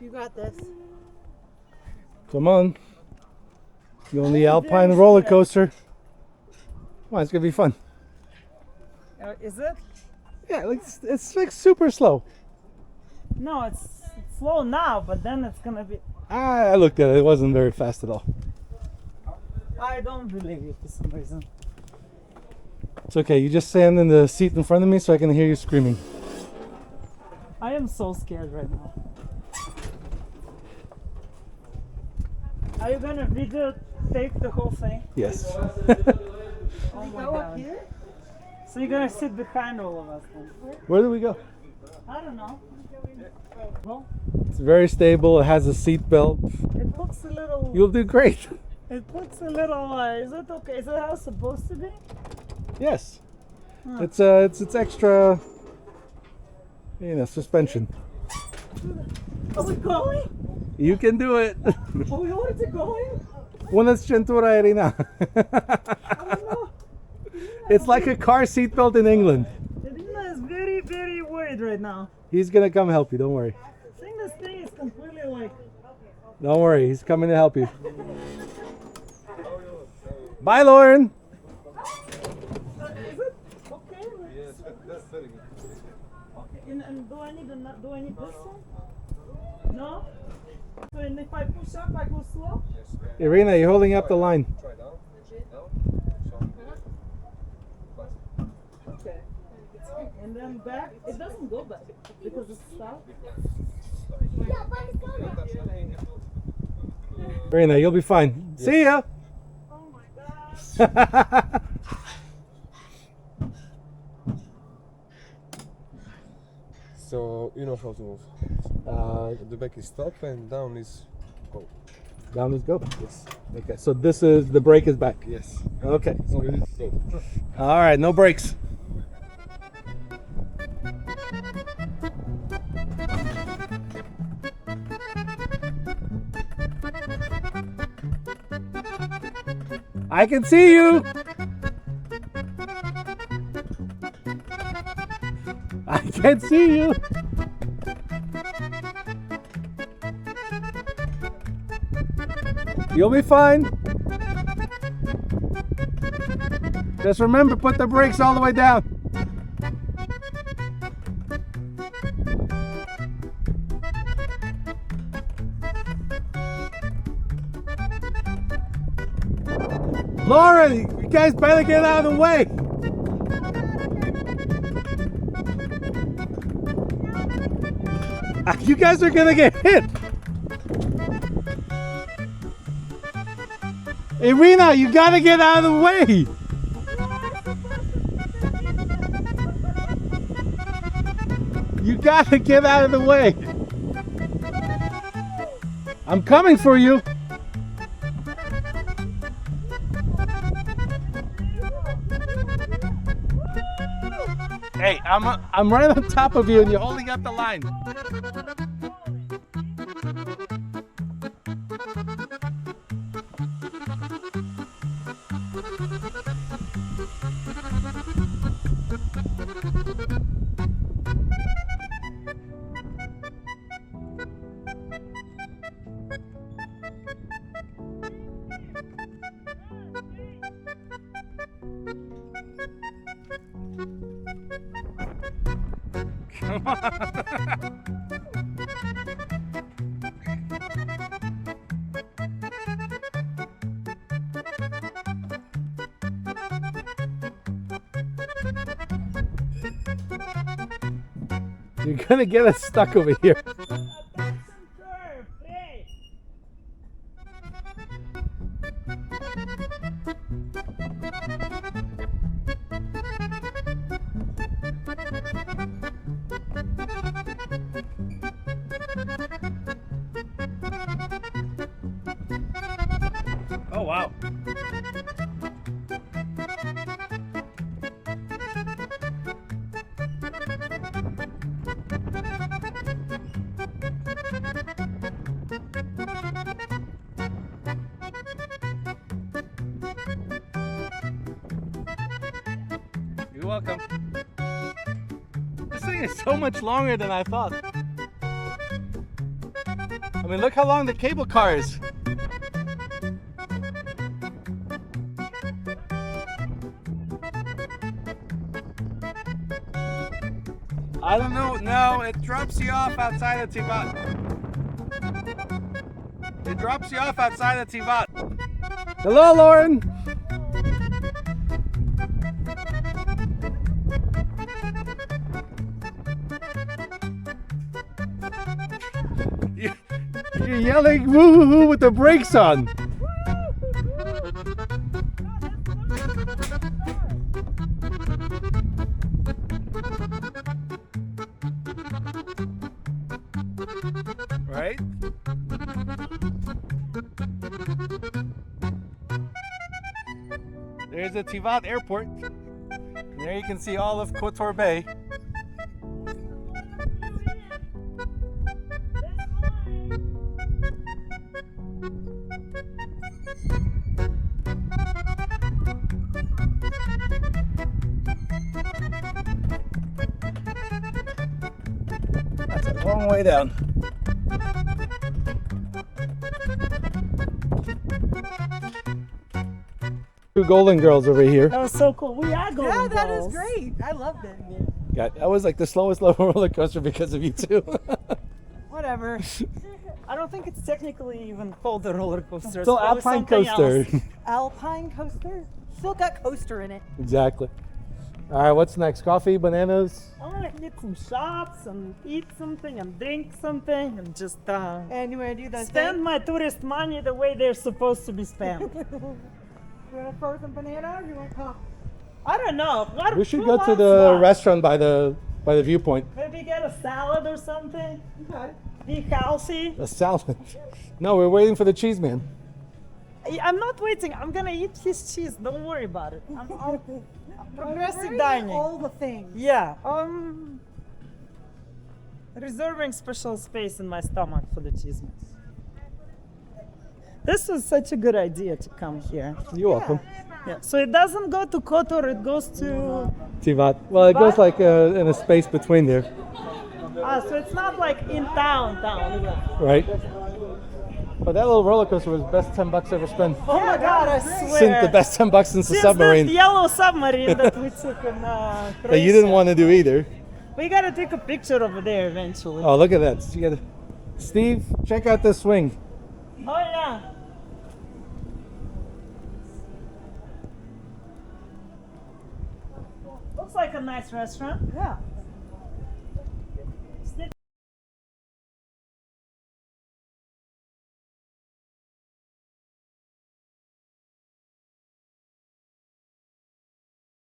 You got this. Come on. You're on the Alpine roller coaster. Come on, it's gonna be fun. Is it? Yeah, it's like super slow. No, it's slow now, but then it's gonna be. I looked at it. It wasn't very fast at all. I don't believe you for some reason. It's okay. You just stand in the seat in front of me so I can hear you screaming. I am so scared right now. Are you gonna videotape the whole thing? Yes. Oh my god. So you're gonna sit behind all of us then? Where do we go? I don't know. Well, It's very stable. It has a seat belt. it looks a little. You'll do great. It looks a little. Is it okay? Is that how it's supposed to be? Yes. Huh. It's extra. You know, suspension. Are we going? You can do it. Are we already going? Buenas cintura, Irina. Oh It's like a car seat belt in England. no. Irina is very, very worried right now. He's gonna come help you. Don't worry. I think this thing is completely like. Don't worry. He's coming to help you. Bye, Lauren. Is it okay? Yes, that's very good. Okay, and do I need this one? No? So and if I push up, I go slow? Irina, you're holding up the line. Okay. And then back, it doesn't go back because it's stopped. Irina, you'll be fine. See ya. Oh my gosh. So you know how to move. The back is stop and down is go. Down is go. Yes. Okay, so this is the brake is back. Yes. Okay. So you need to go. All right, no brakes. I can see you. I can see you. You'll be fine. Just remember, put the brakes all the way down. Laura, you guys better get out of the way. You guys are gonna get hit. Irina, you gotta get out of the way. You gotta get out of the way. I'm coming for you. Hey, I'm right on top of you and you're holding up the line. Come on. You're gonna get us stuck over here. Oh wow. You're welcome. This thing is so much longer than I thought. I mean, look how long the cable car is. I don't know. No, it drops you off outside of Tivat. It drops you off outside of Tivat. Hello, Lauren. You're yelling woo-hoo-hoo with the brakes on. Right? There's the Tivat airport. And there you can see all of Kotor Bay. That's a long way down. Two golden girls over here. That was so cool. We are going. Yeah, that is great. I loved it. Yeah, that was like the slowest roller coaster because of you two. Whatever. I don't think it's technically even called a roller coaster. Still probably Alpine something coaster. else. Alpine coaster? Still got coaster in it. Exactly. All right, what's next? Coffee, bananas? I want to hit some shops and eat something and drink something and just And you want to do the spend my tourist money the way they're supposed to be spent. You want a frozen banana or you want coffee? I don't know. What, We should who go to wants the what? restaurant by the viewpoint. Maybe get a salad or something. Okay. Be healthy. A salad. No, we're waiting for the cheese man. I'm not waiting. I'm gonna eat his cheese. Don't worry about it. I'm progressive dining. All the things. Yeah. Reserving special space in my stomach for the cheese mix. This was such a good idea to come here. You're welcome. Yeah. So it doesn't go to Kotor. It goes to. Tivat. Well, it goes Tivat? like in a space between there, So it's not like in town. Yeah. right? But that little roller coaster was the best $10 ever spent. Oh my God! I swear. Since the best $10 since the Since submarine this yellow submarine that we took in that you Croatia. didn't want to do either. We gotta take a picture over there eventually. Oh, look at that! You gotta, Steve, check out this swing. Oh yeah. Looks like a nice restaurant. Yeah.